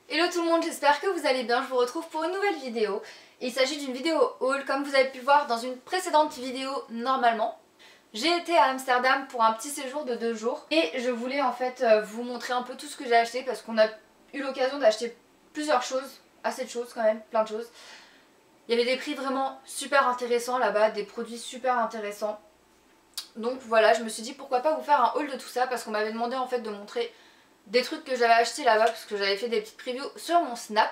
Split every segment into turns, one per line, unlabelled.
Hello tout le monde, j'espère que vous allez bien, je vous retrouve pour une nouvelle vidéo. Il s'agit d'une vidéo haul, comme vous avez pu voir dans une précédente vidéo normalement. J'ai été à Amsterdam pour un petit séjour de 2 jours et je voulais en fait vous montrer un peu tout ce que j'ai acheté parce qu'on a eu l'occasion d'acheter plusieurs choses, assez de choses quand même, plein de choses. Il y avait des prix vraiment super intéressants là-bas, des produits super intéressants. Donc voilà, je me suis dit pourquoi pas vous faire un haul de tout ça parce qu'on m'avait demandé en fait de montrer des trucs que j'avais achetés là-bas parce que j'avais fait des petites previews sur mon Snap.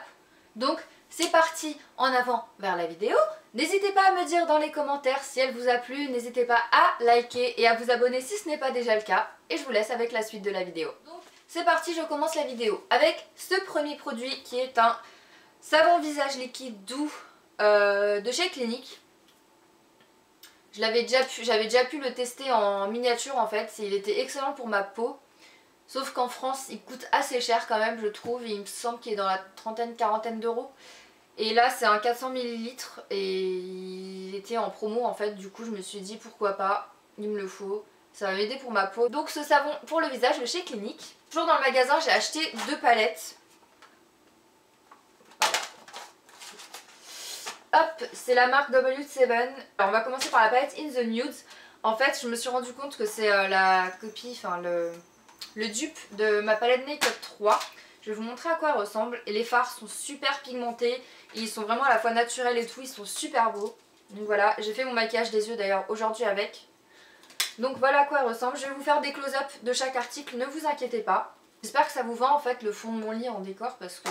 Donc c'est parti, en avant vers la vidéo. N'hésitez pas à me dire dans les commentaires si elle vous a plu, n'hésitez pas à liker et à vous abonner si ce n'est pas déjà le cas. Et je vous laisse avec la suite de la vidéo. Donc c'est parti, je commence la vidéo avec ce premier produit qui est un savon visage liquide doux de chez Clinique. J'avais déjà pu le tester en miniature en fait, il était excellent pour ma peau. Sauf qu'en France, il coûte assez cher quand même, je trouve. Il me semble qu'il est dans la trentaine-quarantaine d'euros. Et là, c'est un 400 ml et il était en promo en fait. Du coup, je me suis dit pourquoi pas, il me le faut. Ça va m'aider pour ma peau. Donc ce savon pour le visage de chez Clinique. Toujours dans le magasin, j'ai acheté 2 palettes. Hop, c'est la marque W7. Alors on va commencer par la palette In the Nude. En fait, je me suis rendu compte que c'est la copie, enfin le dupe de ma palette Make Up 3. Je vais vous montrer à quoi elle ressemble. Et les fards sont super pigmentés. Ils sont vraiment à la fois naturels et tout. Ils sont super beaux. Donc voilà, j'ai fait mon maquillage des yeux d'ailleurs aujourd'hui avec. Donc voilà à quoi elle ressemble. Je vais vous faire des close-up de chaque article, ne vous inquiétez pas. J'espère que ça vous va en fait le fond de mon lit en décor parce que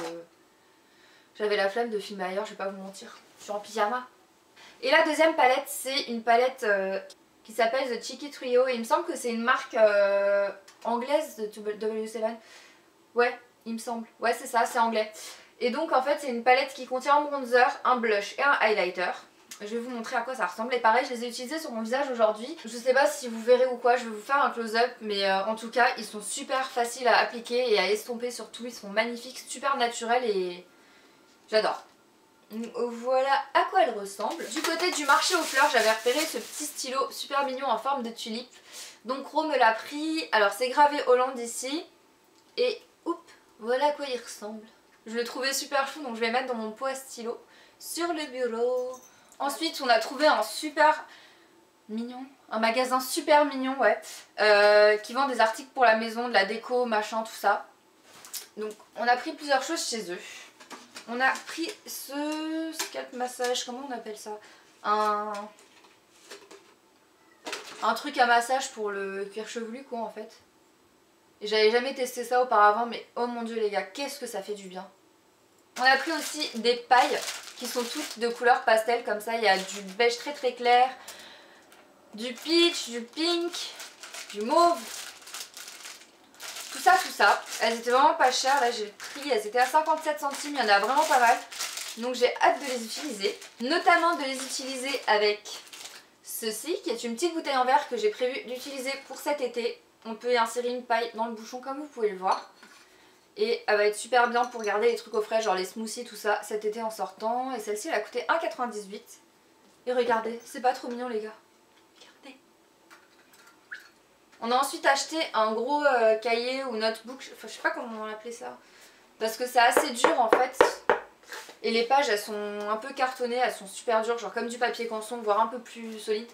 j'avais la flemme de filmer ailleurs, je vais pas vous mentir. Je suis en pyjama. Et la deuxième palette, c'est une palette qui s'appelle The Cheeky Trio. Et il me semble que c'est une marque anglaise de W7. Ouais, il me semble. Ouais, c'est ça, c'est anglais. Et donc en fait, c'est une palette qui contient un bronzer, un blush et un highlighter. Je vais vous montrer à quoi ça ressemble. Et pareil, je les ai utilisés sur mon visage aujourd'hui. Je sais pas si vous verrez ou quoi, je vais vous faire un close-up. Mais en tout cas, ils sont super faciles à appliquer et à estomper surtout. Ils sont magnifiques, super naturels et j'adore. Voilà à quoi elle ressemble. Du côté du marché aux fleurs, j'avais repéré ce petit stylo super mignon en forme de tulipe. Donc Ro me l'a pris. Alors c'est gravé Hollande ici. Et oups, voilà à quoi il ressemble. Je le trouvais super chou, donc je vais mettre dans mon pot à stylo sur le bureau. Ensuite on a trouvé un super mignon, un magasin super mignon, ouais, qui vend des articles pour la maison, de la déco, machin, tout ça. Donc on a pris plusieurs choses chez eux. On a pris ce scalp massage, comment on appelle ça? Un truc à massage pour le cuir chevelu quoi en fait. Et j'avais jamais testé ça auparavant mais oh mon dieu les gars, qu'est-ce que ça fait du bien. On a pris aussi des pailles qui sont toutes de couleur pastel comme ça. Il y a du beige très très clair, du peach, du pink, du mauve. Tout ça, elles étaient vraiment pas chères, là j'ai pris, elles étaient à 57 centimes, il y en a vraiment pas mal. Donc j'ai hâte de les utiliser, notamment de les utiliser avec ceci, qui est une petite bouteille en verre que j'ai prévu d'utiliser pour cet été. On peut y insérer une paille dans le bouchon comme vous pouvez le voir. Et elle va être super bien pour garder les trucs au frais, genre les smoothies, tout ça, cet été en sortant. Et celle-ci elle a coûté 1,98 €. Et regardez, c'est pas trop mignon les gars. On a ensuite acheté un gros cahier ou notebook, enfin, je sais pas comment on appelait ça. Parce que c'est assez dur en fait. Et les pages elles sont un peu cartonnées, elles sont super dures, genre comme du papier canson, voire un peu plus solide.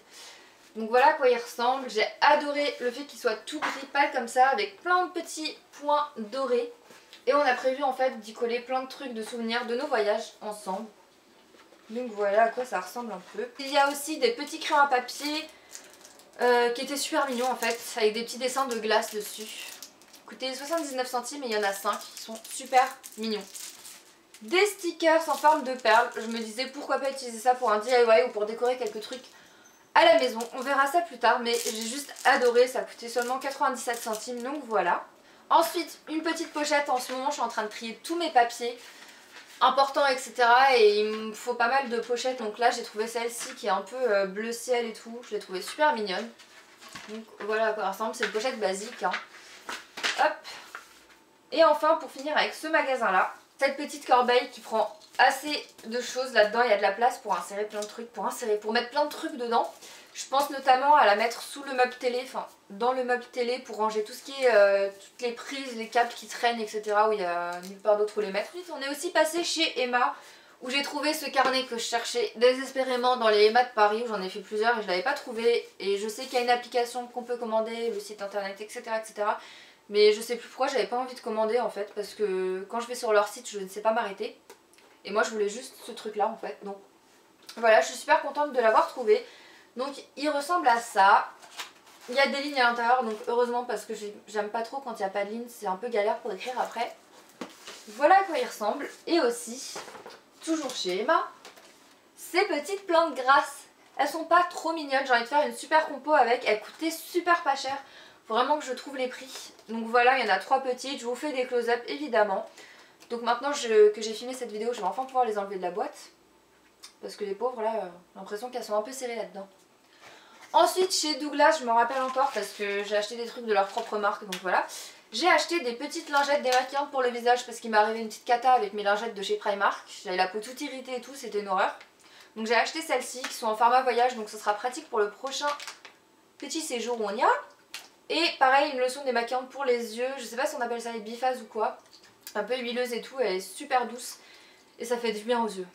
Donc voilà à quoi il ressemble. J'ai adoré le fait qu'il soit tout gris pâle comme ça, avec plein de petits points dorés. Et on a prévu en fait d'y coller plein de trucs de souvenirs de nos voyages ensemble. Donc voilà à quoi ça ressemble un peu. Il y a aussi des petits crayons à papier. Qui était super mignon en fait, avec des petits dessins de glace dessus. Coûtait 79 centimes et il y en a 5 qui sont super mignons. Des stickers en forme de perles, je me disais pourquoi pas utiliser ça pour un DIY ou pour décorer quelques trucs à la maison. On verra ça plus tard mais j'ai juste adoré, ça coûtait seulement 97 centimes donc voilà. Ensuite une petite pochette, en ce moment je suis en train de trier tous mes papiers important etc. Et il me faut pas mal de pochettes, donc là j'ai trouvé celle-ci qui est un peu bleu ciel et tout, je l'ai trouvée super mignonne. Donc voilà à quoi elle ressemble, c'est une pochette basique hein. Hop. Et enfin pour finir avec ce magasin là, cette petite corbeille qui prend assez de choses là-dedans, il y a de la place pour insérer plein de trucs, pour mettre plein de trucs dedans. Je pense notamment à la mettre sous le meuble télé, enfin dans le meuble télé pour ranger tout ce qui est toutes les prises, les câbles qui traînent, etc. où il n'y a nulle part d'autre où les mettre. Ensuite, on est aussi passé chez Emma où j'ai trouvé ce carnet que je cherchais désespérément dans les Emma de Paris, où j'en ai fait plusieurs et je ne l'avais pas trouvé. Et je sais qu'il y a une application qu'on peut commander, le site internet, etc. etc. Mais je sais plus pourquoi j'avais pas envie de commander en fait, parce que quand je vais sur leur site, je ne sais pas m'arrêter. Et moi je voulais juste ce truc là en fait. Donc voilà, je suis super contente de l'avoir trouvé. Donc il ressemble à ça. Il y a des lignes à l'intérieur, donc heureusement parce que j'aime pas trop quand il n'y a pas de lignes, c'est un peu galère pour écrire après. Voilà à quoi il ressemble. Et aussi, toujours chez Emma, ces petites plantes grasses. Elles sont pas trop mignonnes, j'ai envie de faire une super compo avec, elles coûtaient super pas cher. Faut vraiment que je trouve les prix. Donc voilà, il y en a 3 petites, je vous fais des close-up évidemment. Donc maintenant que j'ai filmé cette vidéo, je vais enfin pouvoir les enlever de la boîte. Parce que les pauvres là, j'ai l'impression qu'elles sont un peu serrées là-dedans. Ensuite chez Douglas, je me rappelle encore parce que j'ai acheté des trucs de leur propre marque, donc voilà. J'ai acheté des petites lingettes démaquillantes pour le visage parce qu'il m'est arrivé une petite cata avec mes lingettes de chez Primark. J'avais la peau toute irritée et tout, c'était une horreur. Donc j'ai acheté celles-ci qui sont en format voyage, donc ce sera pratique pour le prochain petit séjour où on ira. Et pareil, une lotion démaquillante pour les yeux, je sais pas si on appelle ça les biphases ou quoi. Un peu huileuse et tout, elle est super douce et ça fait du bien aux yeux.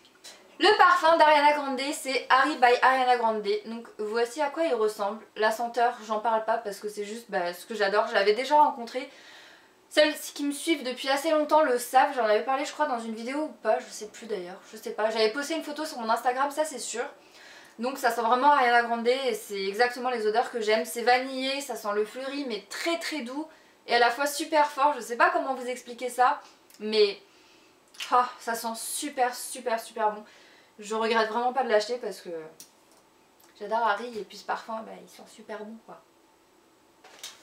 Le parfum d'Ariana Grande, c'est Harry by Ariana Grande. Donc voici à quoi il ressemble. La senteur, j'en parle pas parce que c'est juste ce que j'adore. Je l'avais déjà rencontré. Celles qui me suivent depuis assez longtemps le savent. J'en avais parlé je crois dans une vidéo ou pas. Je sais plus d'ailleurs. Je sais pas. J'avais posté une photo sur mon Instagram, ça c'est sûr. Donc ça sent vraiment Ariana Grande et c'est exactement les odeurs que j'aime. C'est vanillé, ça sent le fleuri mais très très doux. Et à la fois super fort. Je sais pas comment vous expliquer ça. Mais ça sent super super super bon. Je regrette vraiment pas de l'acheter parce que j'adore Harry et puis ce parfum, il sent super bon quoi.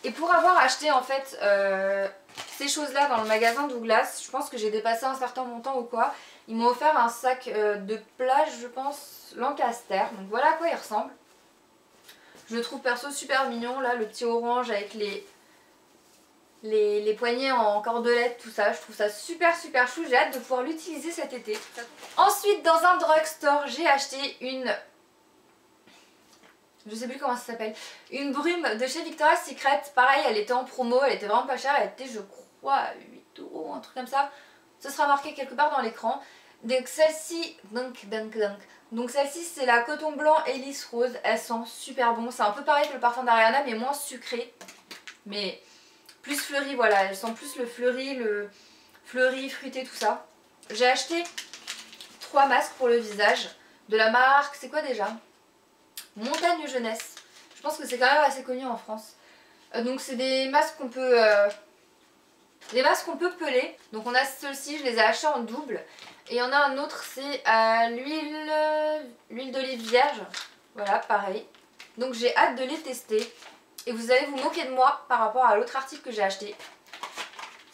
Et pour avoir acheté en fait ces choses là dans le magasin Douglas, je pense que j'ai dépassé un certain montant ou quoi. Ils m'ont offert un sac de plage, je pense, Lancaster. Donc voilà à quoi il ressemble. Je le trouve perso super mignon là, le petit orange avec les poignées en cordelette, tout ça, je trouve ça super super chou, j'ai hâte de pouvoir l'utiliser cet été. Ensuite dans un drugstore j'ai acheté une, je sais plus comment ça s'appelle, une brume de chez Victoria's Secret, pareil elle était en promo, elle était vraiment pas chère, elle était je crois à 8 €, un truc comme ça, ce sera marqué quelque part dans l'écran. Donc celle-ci, donc celle-ci c'est la coton blanc Alice Rose, elle sent super bon, c'est un peu pareil que le parfum d'Ariana mais moins sucré, mais plus fleuri, voilà, elle sent plus le fleuri, fruité, tout ça. J'ai acheté 3 masques pour le visage de la marque, c'est quoi déjà? Montagne Jeunesse. Je pense que c'est quand même assez connu en France. Donc c'est des masques qu'on peut peler. Donc on a ceux-ci, je les ai achetés en double. Et il y en a un autre, c'est à l'huile d'olive vierge. Voilà, pareil. Donc j'ai hâte de les tester. Et vous allez vous moquer de moi par rapport à l'autre article que j'ai acheté.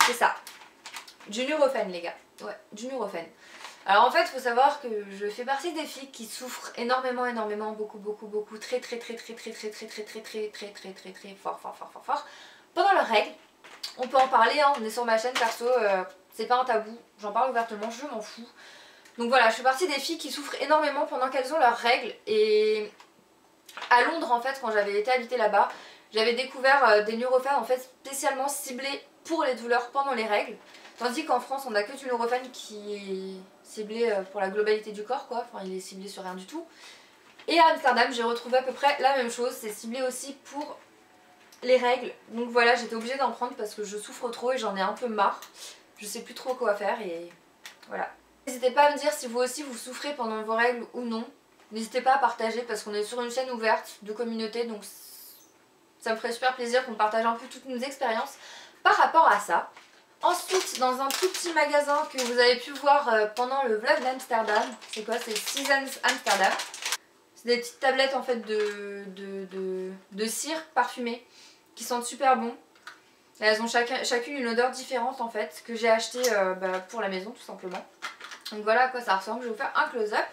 C'est ça. Du Nurofen les gars. Ouais, du Nurofen. Alors en fait il faut savoir que je fais partie des filles qui souffrent énormément, beaucoup, très fort pendant leurs règles. On peut en parler, hein, on est sur ma chaîne perso, c'est pas un tabou, j'en parle ouvertement, je m'en fous. Donc voilà, je fais partie des filles qui souffrent énormément pendant qu'elles ont leurs règles. Et à Londres en fait, quand j'avais été habiter là-bas, j'avais découvert des Nurofen en fait spécialement ciblés pour les douleurs pendant les règles. Tandis qu'en France on n'a que du Nurofen qui est ciblé pour la globalité du corps quoi, enfin il est ciblé sur rien du tout. Et à Amsterdam j'ai retrouvé à peu près la même chose, c'est ciblé aussi pour les règles. Donc voilà, j'étais obligée d'en prendre parce que je souffre trop et j'en ai un peu marre. Je sais plus trop quoi faire et voilà. N'hésitez pas à me dire si vous aussi vous souffrez pendant vos règles ou non. N'hésitez pas à partager parce qu'on est sur une chaîne ouverte de communauté, donc ça me ferait super plaisir qu'on partage un peu toutes nos expériences par rapport à ça. Ensuite, dans un tout petit magasin que vous avez pu voir pendant le vlog d'Amsterdam, c'est quoi? C'est Seasons Amsterdam. C'est des petites tablettes en fait de cire parfumée qui sentent super bon. Et elles ont chacune une odeur différente en fait, que j'ai acheté pour la maison tout simplement. Donc voilà à quoi ça ressemble, je vais vous faire un close-up.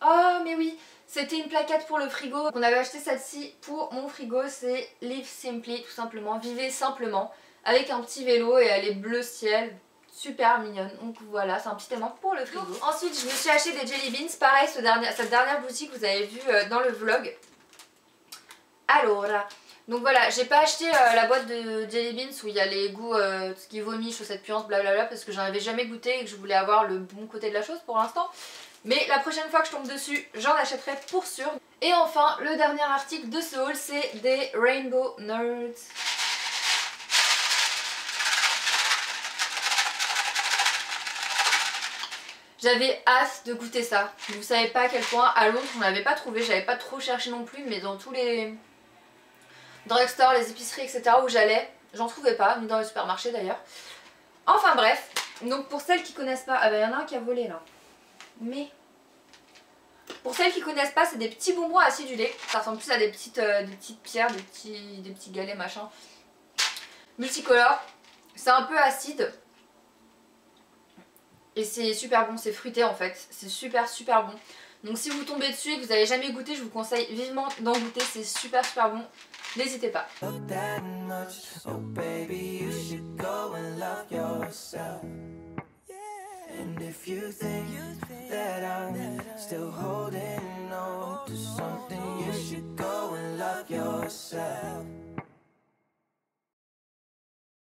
Oh mais oui, c'était une plaquette pour le frigo. On avait acheté celle-ci pour mon frigo, c'est Live Simply tout simplement, vivez simplement. Avec un petit vélo et elle est bleu ciel, super mignonne. Donc voilà, c'est un petit aimant pour le frigo. Ensuite je me suis acheté des jelly beans, pareil cette dernière boutique vous avez vu dans le vlog. Alors donc voilà, j'ai pas acheté la boîte de jelly beans où il y a les goûts, tout ce qui est vomi, chaussettes puantes, blablabla, parce que j'en avais jamais goûté et que je voulais avoir le bon côté de la chose pour l'instant. Mais la prochaine fois que je tombe dessus, j'en achèterai pour sûr. Et enfin, le dernier article de ce haul, c'est des Rainbow Nerds. J'avais hâte de goûter ça. Vous savez pas à quel point à Londres on l'avait pas trouvé, j'avais pas trop cherché non plus, mais dans tous les drugstores, les épiceries, etc. où j'allais, j'en trouvais pas, ni dans les supermarchés d'ailleurs. Enfin bref, donc pour celles qui connaissent pas, ah bah il y en a un qui a volé là. Mais pour celles qui connaissent pas, c'est des petits bonbons acidulés. Ça ressemble plus à des petites pierres, des petits galets machin. Multicolores. C'est un peu acide. Et c'est super bon, c'est fruité en fait. C'est super bon. Donc si vous tombez dessus et que vous n'avez jamais goûté, je vous conseille vivement d'en goûter. C'est super bon. N'hésitez pas. And if you think that I'm still holding on to something, you should go and love yourself.